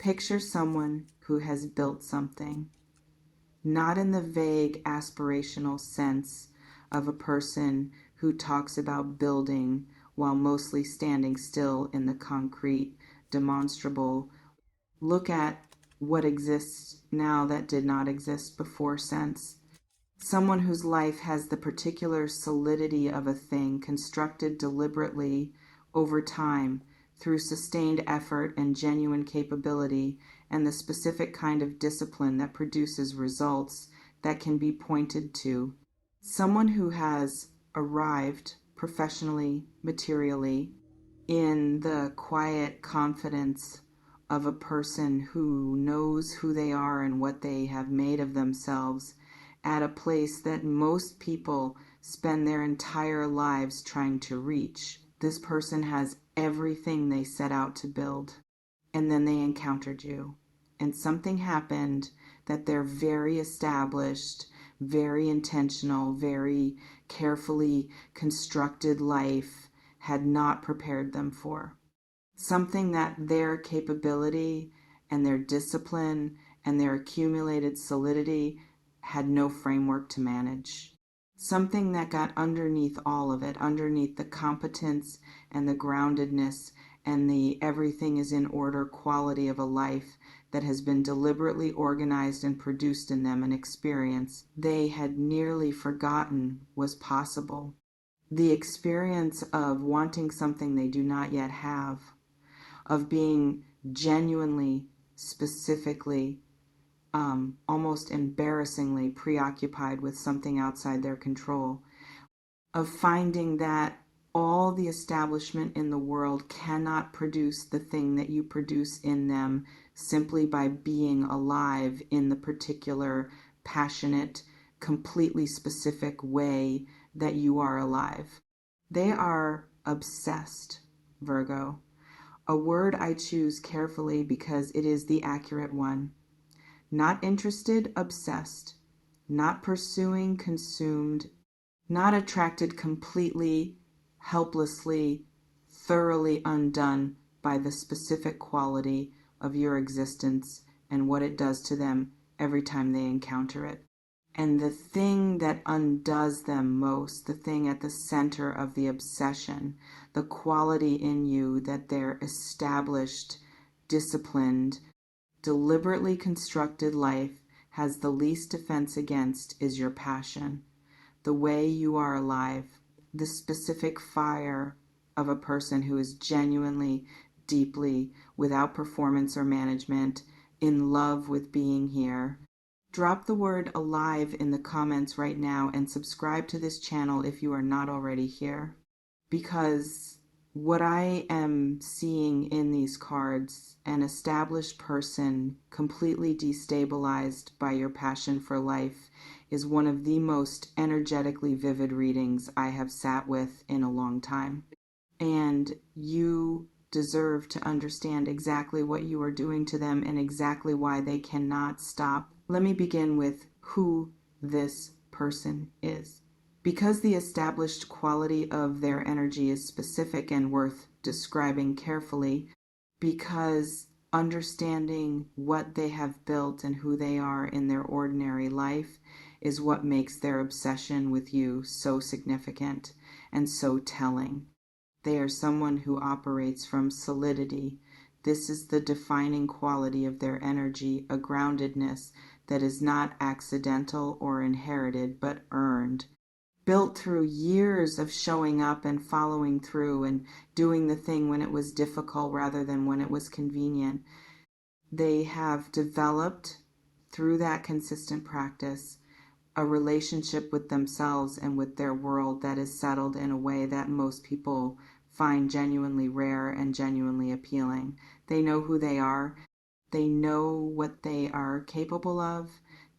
Picture someone who has built something, not in the vague aspirational sense of a person who talks about building while mostly standing still in the concrete, demonstrable, look at what exists now that did not exist before sense. Someone whose life has the particular solidity of a thing constructed deliberately over time through sustained effort and genuine capability and the specific kind of discipline that produces results that can be pointed to. Someone who has arrived professionally, materially, in the quiet confidence of a person who knows who they are and what they have made of themselves at a place that most people spend their entire lives trying to reach. This person has everything they set out to build, and then they encountered you, and something happened that their very established, very intentional, very carefully constructed life had not prepared them for. Something that their capability and their discipline and their accumulated solidity had no framework to manage. Something that got underneath all of it, underneath the competence and the groundedness and the everything is in order quality of a life that has been deliberately organized and produced in them, an experience they had nearly forgotten was possible. The experience of wanting something they do not yet have, of being genuinely, specifically, almost embarrassingly preoccupied with something outside their control, of finding that all the establishment in the world cannot produce the thing that you produce in them simply by being alive in the particular, passionate, completely specific way that you are alive. They are obsessed, Virgo. A word I choose carefully because it is the accurate one. Not interested, obsessed. Not pursuing, consumed. Not attracted completely, helplessly, thoroughly undone by the specific quality of your existence and what it does to them every time they encounter it. And the thing that undoes them most, the thing at the center of the obsession, the quality in you that their established, disciplined, deliberately constructed life has the least defense against is your passion, the way you are alive, the specific fire of a person who is genuinely, deeply, without performance or management, in love with being here. Drop the word alive in the comments right now and subscribe to this channel if you are not already here. Because what I am seeing in these cards, an established person completely destabilized by your passion for life, is one of the most energetically vivid readings I have sat with in a long time. And you deserve to understand exactly what you are doing to them and exactly why they cannot stop. Let me begin with who this person is. Because the established quality of their energy is specific and worth describing carefully, because understanding what they have built and who they are in their ordinary life is what makes their obsession with you so significant and so telling. They are someone who operates from solidity. This is the defining quality of their energy, a groundedness that is not accidental or inherited, but earned, built through years of showing up and following through and doing the thing when it was difficult rather than when it was convenient. They have developed, through that consistent practice, a relationship with themselves and with their world that is settled in a way that most people find genuinely rare and genuinely appealing. They know who they are. They know what they are capable of.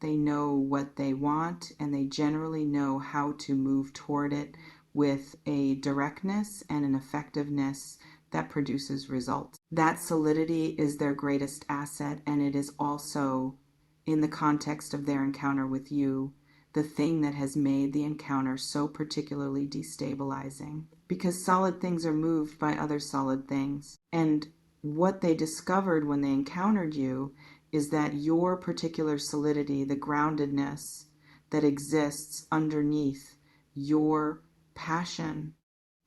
They know what they want, and they generally know how to move toward it with a directness and an effectiveness that produces results. That solidity is their greatest asset, and it is also, in the context of their encounter with you, the thing that has made the encounter so particularly destabilizing. Because solid things are moved by other solid things. And what they discovered when they encountered you is that your particular solidity, the groundedness that exists underneath your passion,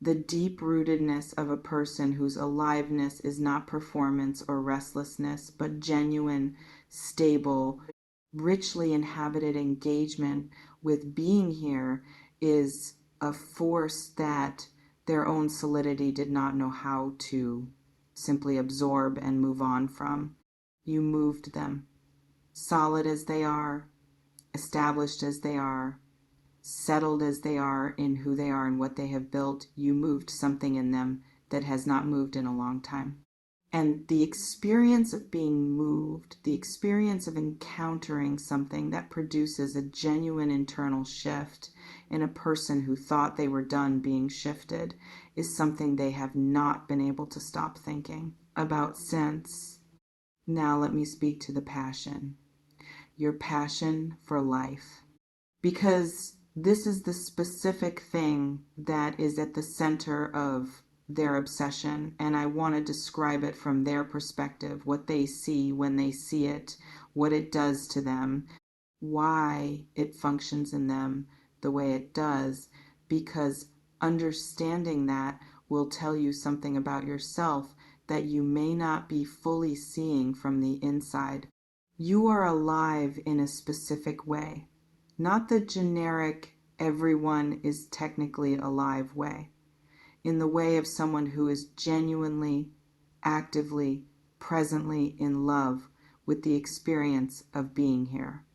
the deep-rootedness of a person whose aliveness is not performance or restlessness, but genuine, stable, richly inhabited engagement with being here, is a force that their own solidity did not know how to simply absorb and move on from. You moved them, solid as they are, established as they are, settled as they are in who they are and what they have built. You moved something in them that has not moved in a long time. And the experience of being moved, the experience of encountering something that produces a genuine internal shift in a person who thought they were done being shifted, is something they have not been able to stop thinking about since. Now let me speak to the passion. Your passion for life. Because this is the specific thing that is at the center of their obsession, and I want to describe it from their perspective, what they see when they see it, what it does to them, why it functions in them the way it does, because understanding that will tell you something about yourself that you may not be fully seeing from the inside. You are alive in a specific way, not the generic everyone is technically alive way, in the way of someone who is genuinely, actively, presently in love with the experience of being here,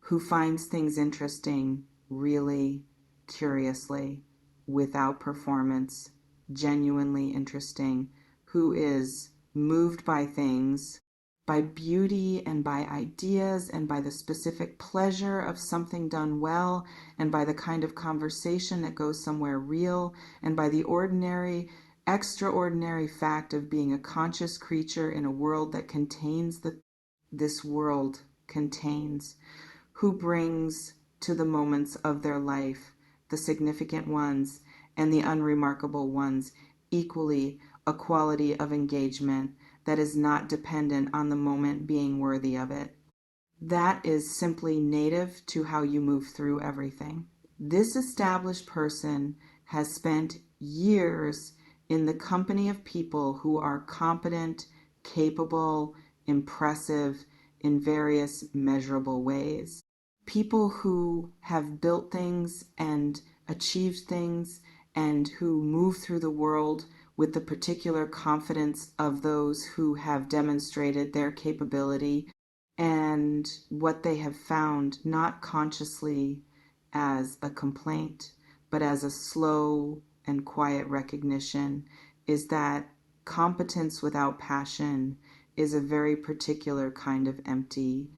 who finds things interesting, really, curiously, without performance, genuinely interesting, who is moved by things, by beauty and by ideas and by the specific pleasure of something done well and by the kind of conversation that goes somewhere real and by the ordinary, extraordinary fact of being a conscious creature in a world that contains this world contains, who brings to the moments of their life, the significant ones and the unremarkable ones, equally a quality of engagement that is not dependent on the moment being worthy of it. That is simply native to how you move through everything. This established person has spent years in the company of people who are competent, capable, impressive in various measurable ways. People who have built things and achieved things and who move through the world with the particular confidence of those who have demonstrated their capability and what they have found, not consciously as a complaint, but as a slow and quiet recognition, is that competence without passion is a very particular kind of empty,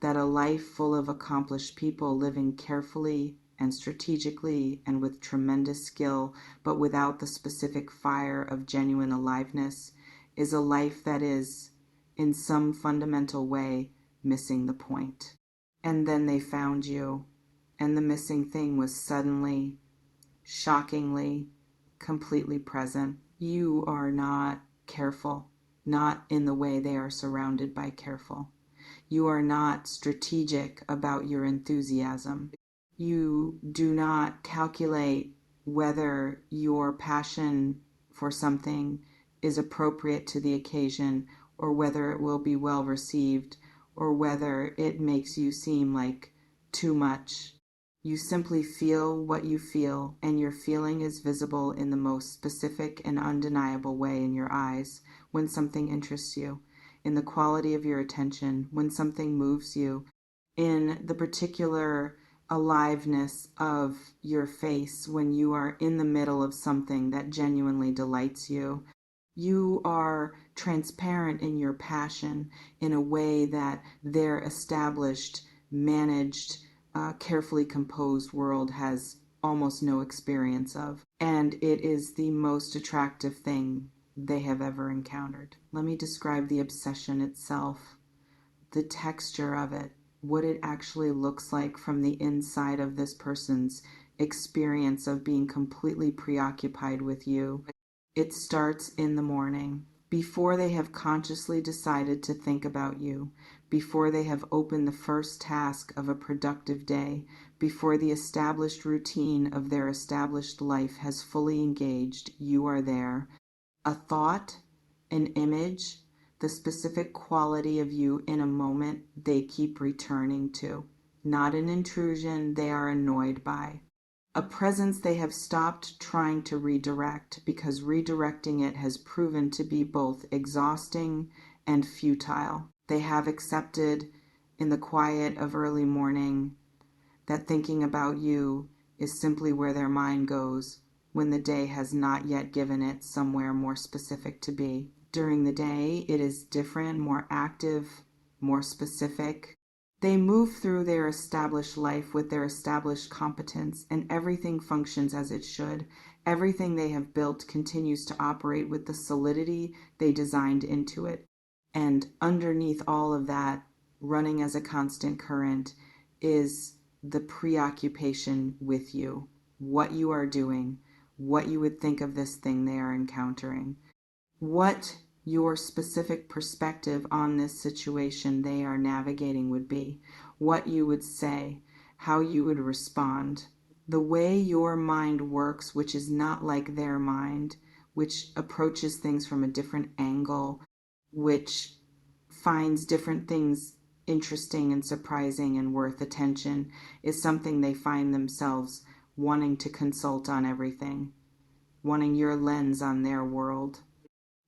that a life full of accomplished people living carefully and strategically and with tremendous skill, but without the specific fire of genuine aliveness, is a life that is, in some fundamental way, missing the point. And then they found you, and the missing thing was suddenly, shockingly, completely present. You are not careful, not in the way they are surrounded by careful. You are not strategic about your enthusiasm. You do not calculate whether your passion for something is appropriate to the occasion or whether it will be well received or whether it makes you seem like too much. You simply feel what you feel, and your feeling is visible in the most specific and undeniable way in your eyes when something interests you, in the quality of your attention, when something moves you, in the particular aliveness of your face when you are in the middle of something that genuinely delights you. You are transparent in your passion in a way that their established, managed, carefully composed world has almost no experience of. And it is the most attractive thing they have ever encountered. Let me describe the obsession itself, the texture of it, what it actually looks like from the inside of this person's experience of being completely preoccupied with you. It starts in the morning. before they have consciously decided to think about you, before they have opened the first task of a productive day, before the established routine of their established life has fully engaged, you are there. A thought, an image, the specific quality of you in a moment they keep returning to. Not an intrusion they are annoyed by. A presence they have stopped trying to redirect because redirecting it has proven to be both exhausting and futile. They have accepted in the quiet of early morning that thinking about you is simply where their mind goes when the day has not yet given it somewhere more specific to be. During the day, it is different, more active, more specific. They move through their established life with their established competence, and everything functions as it should. Everything they have built continues to operate with the solidity they designed into it. And underneath all of that, running as a constant current, is the preoccupation with you, what you are doing, what you would think of this thing they are encountering, what your specific perspective on this situation they are navigating would be, what you would say, how you would respond. The way your mind works, which is not like their mind, which approaches things from a different angle, which finds different things interesting and surprising and worth attention, is something they find themselves wanting to consult on everything, wanting your lens on their world,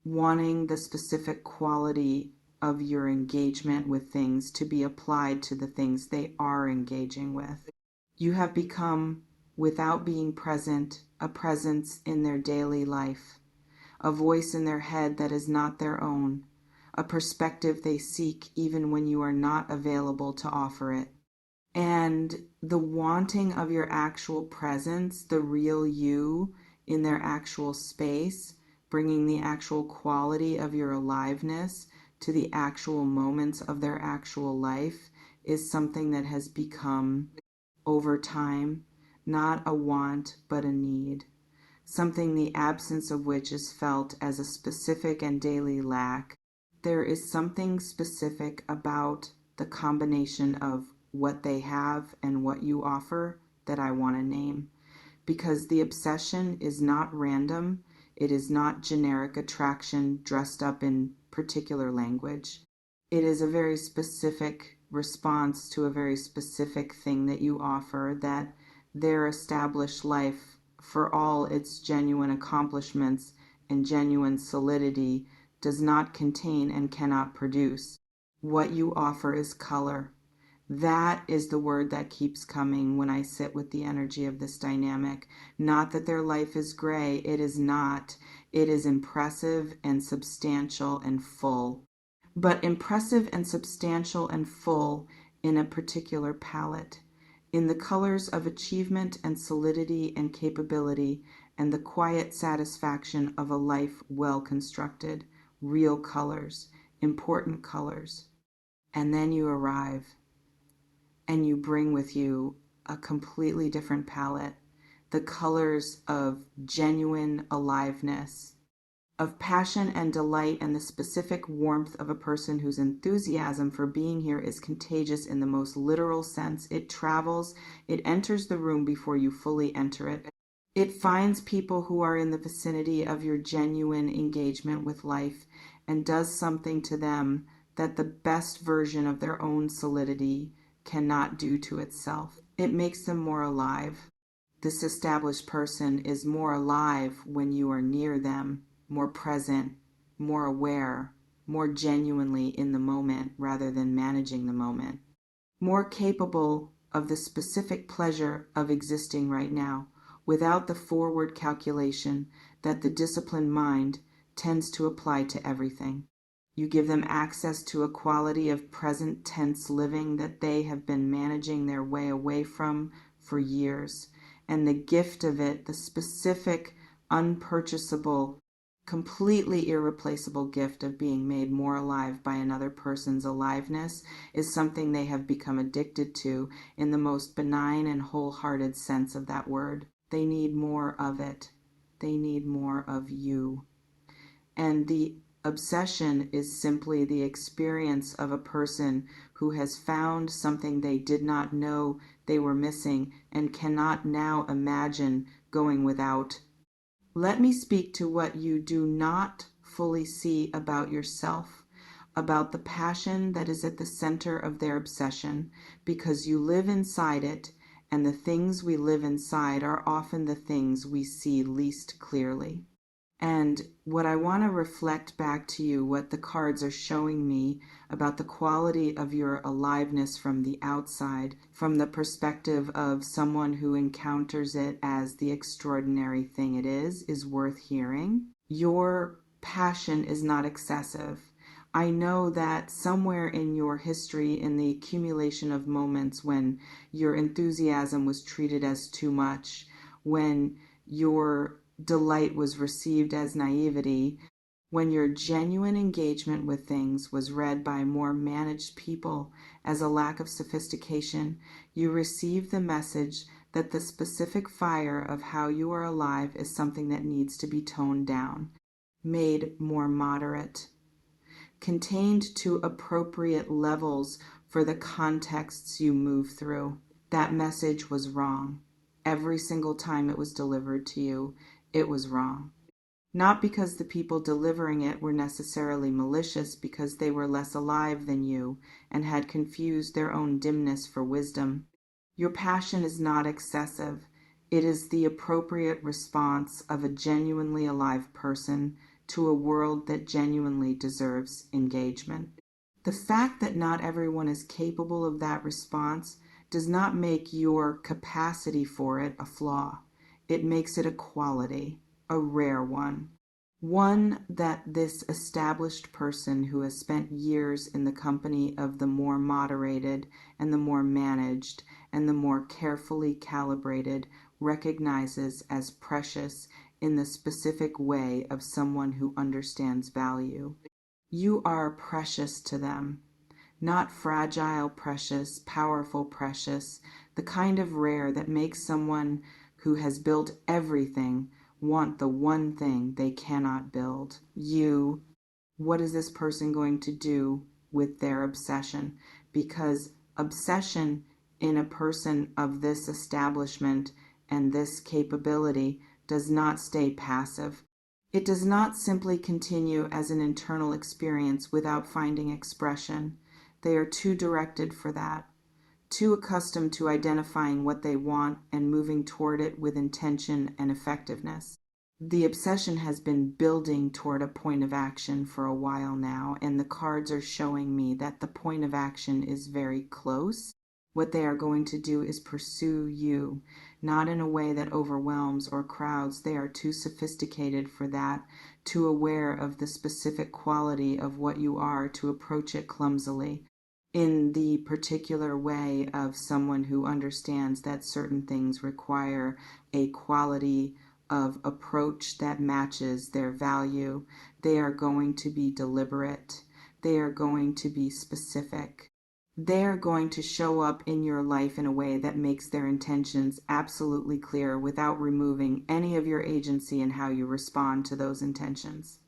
wanting the specific quality of your engagement with things to be applied to the things they are engaging with. You have become, without being present, a presence in their daily life, a voice in their head that is not their own, a perspective they seek even when you are not available to offer it. And the wanting of your actual presence, the real you in their actual space, bringing the actual quality of your aliveness to the actual moments of their actual life, is something that has become, over time, not a want but a need. Something the absence of which is felt as a specific and daily lack. There is something specific about the combination of what they have and what you offer that I want to name. Because the obsession is not random, it is not generic attraction dressed up in particular language. It is a very specific response to a very specific thing that you offer that their established life, for all its genuine accomplishments and genuine solidity, does not contain and cannot produce. What you offer is color. That is the word that keeps coming when I sit with the energy of this dynamic. Not that their life is gray. It is not. It is impressive and substantial and full. But impressive and substantial and full in a particular palette, in the colors of achievement and solidity and capability, and the quiet satisfaction of a life well constructed. Real colors, important colors. And then you arrive and you bring with you a completely different palette, the colors of genuine aliveness, of passion and delight, and the specific warmth of a person whose enthusiasm for being here is contagious in the most literal sense. It travels, it enters the room before you fully enter it. It finds people who are in the vicinity of your genuine engagement with life and does something to them that the best version of their own solidity cannot do to itself. It makes them more alive. This established person is more alive when you are near them, more present, more aware, more genuinely in the moment rather than managing the moment, more capable of the specific pleasure of existing right now, without the forward calculation that the disciplined mind tends to apply to everything. You give them access to a quality of present tense living that they have been managing their way away from for years. And the gift of it, the specific, unpurchasable, completely irreplaceable gift of being made more alive by another person's aliveness, is something they have become addicted to in the most benign and wholehearted sense of that word. They need more of it. They need more of you. And the Obsession is simply the experience of a person who has found something they did not know they were missing and cannot now imagine going without. Let me speak to what you do not fully see about yourself, about the passion that is at the center of their obsession, because you live inside it, and the things we live inside are often the things we see least clearly. And what I want to reflect back to you, what the cards are showing me about the quality of your aliveness from the outside, from the perspective of someone who encounters it as the extraordinary thing it is worth hearing. Your passion is not excessive. I know that somewhere in your history, in the accumulation of moments when your enthusiasm was treated as too much, when your delight was received as naivety, when your genuine engagement with things was read by more managed people as a lack of sophistication, you received the message that the specific fire of how you are alive is something that needs to be toned down, made more moderate, contained to appropriate levels for the contexts you move through. That message was wrong. Every single time it was delivered to you, it was wrong. Not because the people delivering it were necessarily malicious, because they were less alive than you and had confused their own dimness for wisdom. Your passion is not excessive. It is the appropriate response of a genuinely alive person to a world that genuinely deserves engagement. The fact that not everyone is capable of that response does not make your capacity for it a flaw. It makes it a quality, a rare one. One that this established person who has spent years in the company of the more moderated and the more managed and the more carefully calibrated recognizes as precious in the specific way of someone who understands value. You are precious to them. Not fragile precious, powerful precious, the kind of rare that makes someone who has built everything want the one thing they cannot build. You. What is this person going to do with their obsession? Because obsession in a person of this establishment and this capability does not stay passive. It does not simply continue as an internal experience without finding expression. They are too directed for that, too accustomed to identifying what they want and moving toward it with intention and effectiveness. The obsession has been building toward a point of action for a while now, and the cards are showing me that the point of action is very close. What they are going to do is pursue you, not in a way that overwhelms or crowds. They are too sophisticated for that, too aware of the specific quality of what you are to approach it clumsily, in the particular way of someone who understands that certain things require a quality of approach that matches their value. They are going to be deliberate. They are going to be specific. They are going to show up in your life in a way that makes their intentions absolutely clear without removing any of your agency in how you respond to those intentions.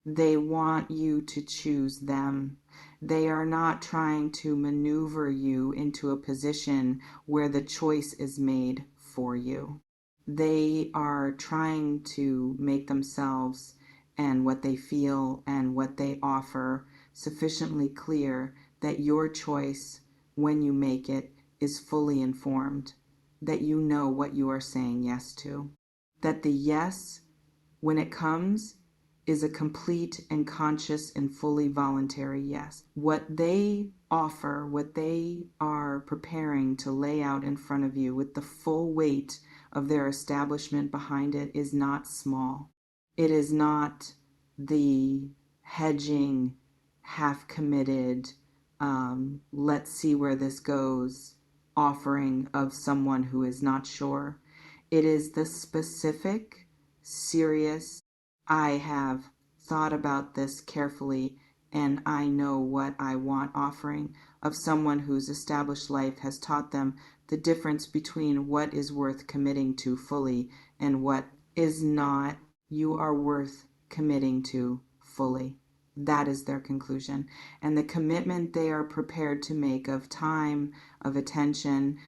They want you to choose them. They are not trying to maneuver you into a position where the choice is made for you. They are trying to make themselves and what they feel and what they offer sufficiently clear that your choice, when you make it, is fully informed, that you know what you are saying yes to, that the yes, when it comes, is a complete and conscious and fully voluntary yes. What they offer, what they are preparing to lay out in front of you with the full weight of their establishment behind it is not small. It is not the hedging, half-committed, let's see where this goes offering of someone who is not sure. It is the specific, serious, I have thought about this carefully and I know what I want offering of someone whose established life has taught them the difference between what is worth committing to fully and what is not. You are worth committing to fully. That is their conclusion. And the commitment they are prepared to make of time, of attention,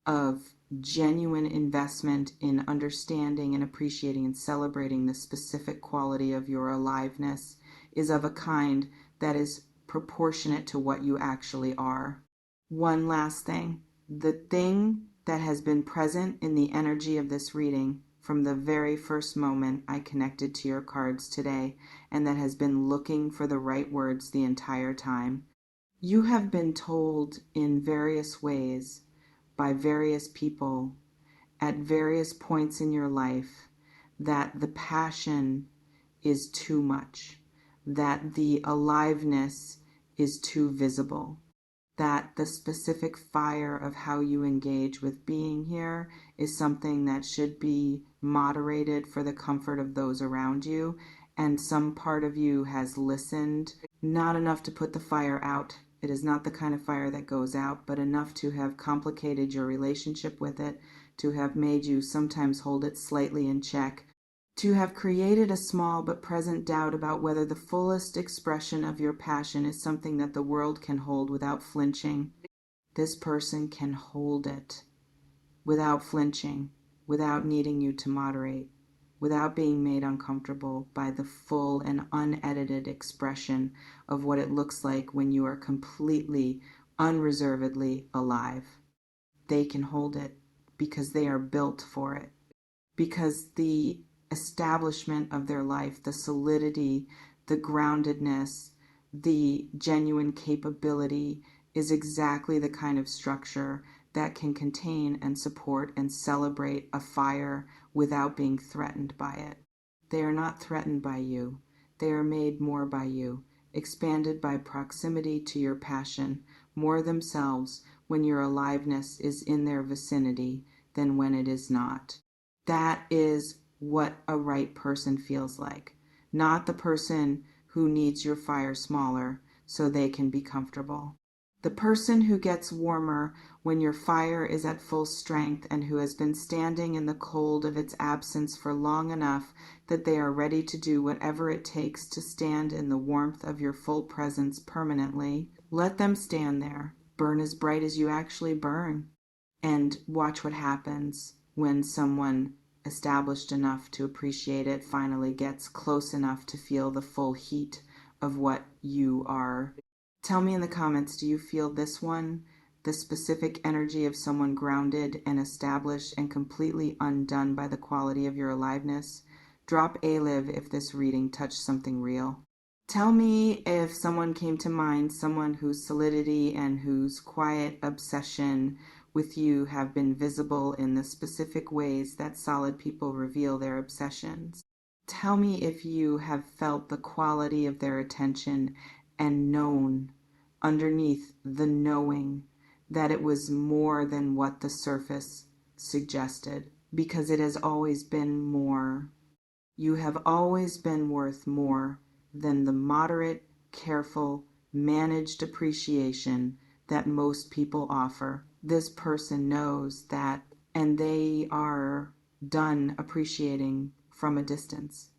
of genuine investment in understanding and appreciating and celebrating the specific quality of your aliveness is of a kind that is proportionate to what you actually are. One last thing. The thing that has been present in the energy of this reading from the very first moment I connected to your cards today, and that has been looking for the right words the entire time. You have been told in various ways by various people at various points in your life that the passion is too much, that the aliveness is too visible, that the specific fire of how you engage with being here is something that should be moderated for the comfort of those around you. And some part of you has listened, not enough to put the fire out. It is not the kind of fire that goes out, but enough to have complicated your relationship with it, to have made you sometimes hold it slightly in check, to have created a small but present doubt about whether the fullest expression of your passion is something that the world can hold without flinching. This person can hold it without flinching, without needing you to moderate, without being made uncomfortable by the full and unedited expression of what it looks like when you are completely, unreservedly alive. They can hold it because they are built for it, because the establishment of their life, the solidity, the groundedness, the genuine capability is exactly the kind of structure that can contain and support and celebrate a fire without being threatened by it. They are not threatened by you. They are made more by you, expanded by proximity to your passion, more themselves when your aliveness is in their vicinity than when it is not. That is what a right person feels like, not the person who needs your fire smaller so they can be comfortable. The person who gets warmer when your fire is at full strength and who has been standing in the cold of its absence for long enough that they are ready to do whatever it takes to stand in the warmth of your full presence permanently. Let them stand there, burn as bright as you actually burn, and watch what happens when someone established enough to appreciate it finally gets close enough to feel the full heat of what you are. Tell me in the comments, do you feel this one, the specific energy of someone grounded and established and completely undone by the quality of your aliveness? Drop a live if this reading touched something real. Tell me if someone came to mind, someone whose solidity and whose quiet obsession with you have been visible in the specific ways that solid people reveal their obsessions. Tell me if you have felt the quality of their attention and known underneath the knowing that it was more than what the surface suggested, because it has always been more. You have always been worth more than the moderate, careful, managed appreciation that most people offer. This person knows that, and they are done appreciating from a distance.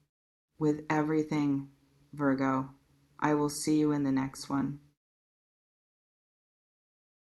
With everything, Virgo, I will see you in the next one.